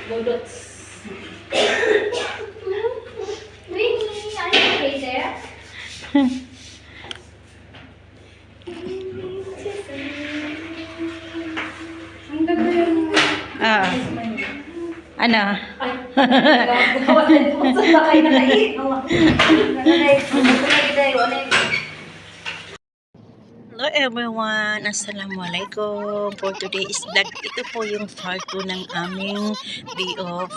Bulldogs. Winnie, are you okay there? Ang ganda yung... Ano? Ay, wala po sa bakay na kain. Hello everyone! Assalamualaikum! For today's vlog, ito po yung part 2 ng aming day off.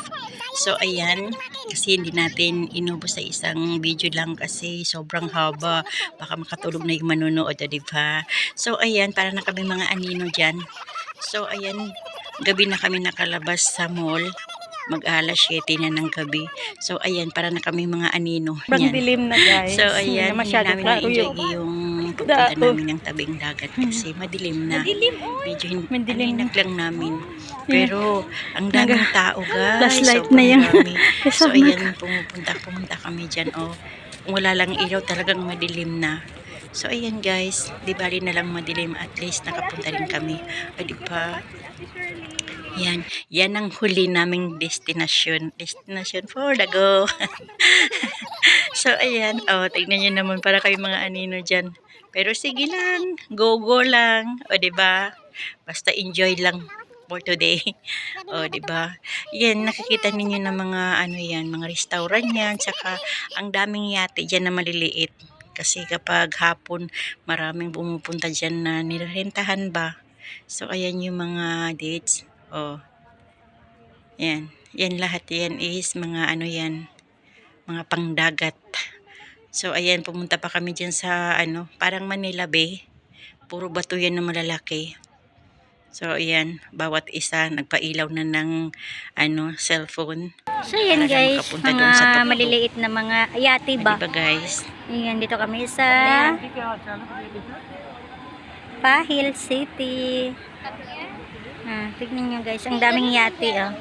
So ayan, kasi hindi natin inubos sa isang video lang kasi sobrang haba. Baka makatulog na yung manunood, diba? So ayan, para na kami mga anino dyan. So ayan, gabi na kami nakalabas sa mall. Mag-alas 7 na ng gabi. So, ayan, para na kami mga anino. Sobrang dilim na, guys. So, ayan, hindi namin na-enjoy yung pagpunta namin ng tabing dagat kasi madilim na. Medyo maninag lang namin. Pero, ang daming tao, guys. Flashlight Sobrang na yan. dami. So, ayan, pumunta kami dyan. Oh, kung wala lang ilaw, talagang madilim na. So, ayan, guys. Di bali na lang madilim. At least, nakapunta rin kami. O, di ba? Yan ang huli naming destination for the go. So ayan, tignan niyo naman para kayo mga anino diyan. Pero sige lang, go lang, o di ba? Basta enjoy lang for today. O di ba? Yan, nakikita niyo na mga ano yan, mga restaurant yan, saka ang daming yate diyan na maliliit. Kasi kapag hapon, maraming pumupunta diyan na nirerentahan ba. So ayan yung mga dates. Oh. Yan. Yan lahat yan is mga ano yan. Mga pangdagat. So ayan, pumunta pa kami dyan sa ano, parang Manila Bay. Puro bato yan na malalaki. So ayan, bawat isa nagpailaw na ng ano, cellphone. So yan, guys, mga maliliit na mga yate ba? Diba, guys? Ayan, dito kami sa Pahil City. Tignan nyo, guys, ang daming yate, oh.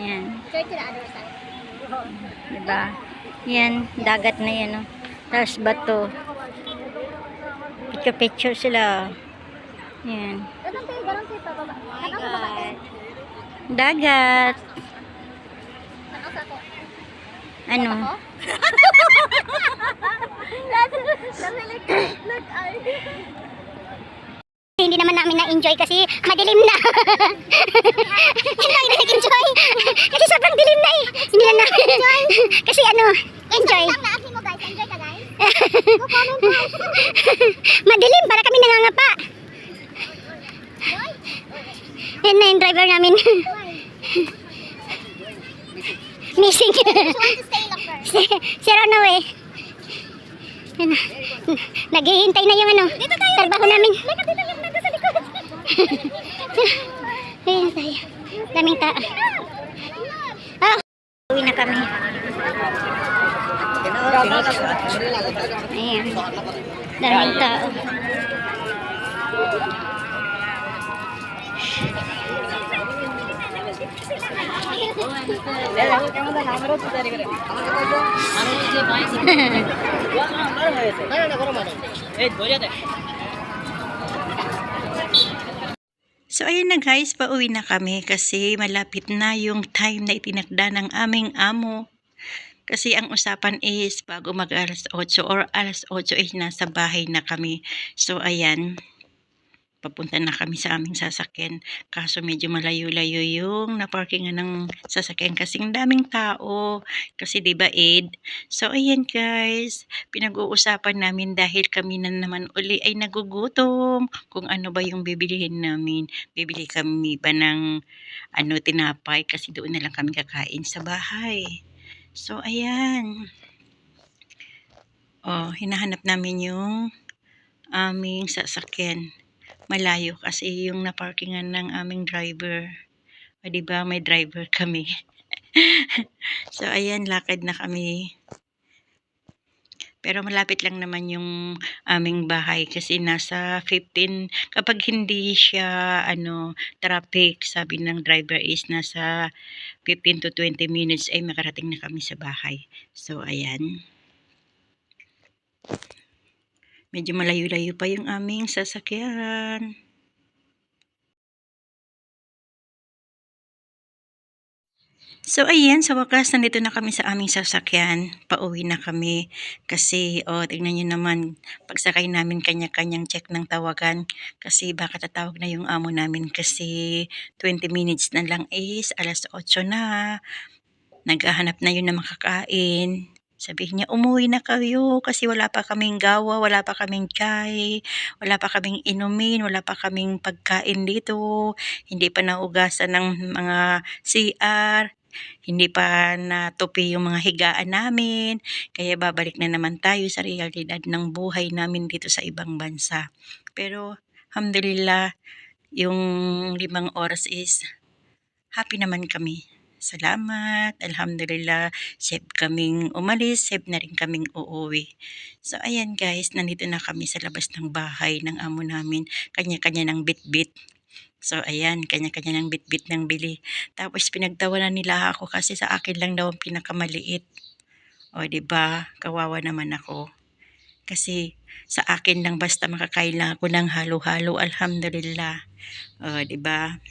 Yan. Diba? Yan, dagat na yan, oh. Tapos bato. Picture sila, oh. Yan. Dagat. Ano? Hindi naman namin na-enjoy kasi madilim na. Hindi lang nag-enjoy. Kasi sobrang dilim na eh. Hindi lang na-enjoy. Kasi ano, enjoy. Enjoy ka guys. Madilim, para kami nangangapa. Yan na yung driver namin. Missing. Si Ronaway. Naghihintay na yung ano, trabaho namin. Ayan tayo. Daming tao. Uwi na kami. Ayan. Daming tao. So ayan na guys, pauwi na kami kasi malapit na yung time na itinakda ng aming amo. Kasi ang usapan is bago mag alas 8 or alas 8 is nasa bahay na kami. So ayan, papunta na kami sa aming sasakyan. Kaso medyo malayo-layo yung naparkingan ng sasakyan kasi ang daming tao. Kasi diba Eid? So ayan guys, pinag-uusapan namin dahil kami na naman uli ay nagugutom. Kung ano ba yung bibilihin namin. Bibili kami ba ng ano, tinapay kasi doon na lang kami kakain sa bahay. So ayan. Oh, hinahanap namin yung aming sasakyan. Malayo kasi yung naparkingan ng aming driver. O diba, may driver kami. So ayan, lakad na kami. Pero malapit lang naman yung aming bahay kasi nasa 15, kapag hindi siya ano, traffic, sabi ng driver is nasa 15 to 20 minutes ay makarating na kami sa bahay. So ayan. Medyo malayo-layo pa yung aming sasakyan. So ayan, sa wakas nandito na kami sa aming sasakyan. Pauwi na kami kasi tingnan niyo naman, pagsakay namin kanya-kanyang check ng tawagan kasi baka tatawag na yung amo namin kasi 20 minutes na lang is 8:00 na. Naghahanap na yun ng makakain. Sabihin niya, umuwi na kayo kasi wala pa kaming gawa, wala pa kaming chai, wala pa kaming inumin, wala pa kaming pagkain dito, hindi pa naugasan ng mga CR, hindi pa natupi yung mga higaan namin, kaya babalik na naman tayo sa realidad ng buhay namin dito sa ibang bansa. Pero, alhamdulillah, yung 5 oras is happy naman kami. Salamat, alhamdulillah, safe kaming umalis, safe na rin kaming uuwi. So ayan guys, nandito na kami sa labas ng bahay ng amo namin, kanya-kanya ng bitbit. So ayan, kanya-kanya ng bitbit ng bili. Tapos pinagtawanan nila ako kasi sa akin lang daw ang pinakamaliit. O 'di ba? Kawawa naman ako. Kasi sa akin lang basta makakain lang ako ng halo-halo, alhamdulillah. O 'di ba?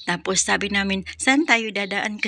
Tapos sabi namin, saan tayo dadaan?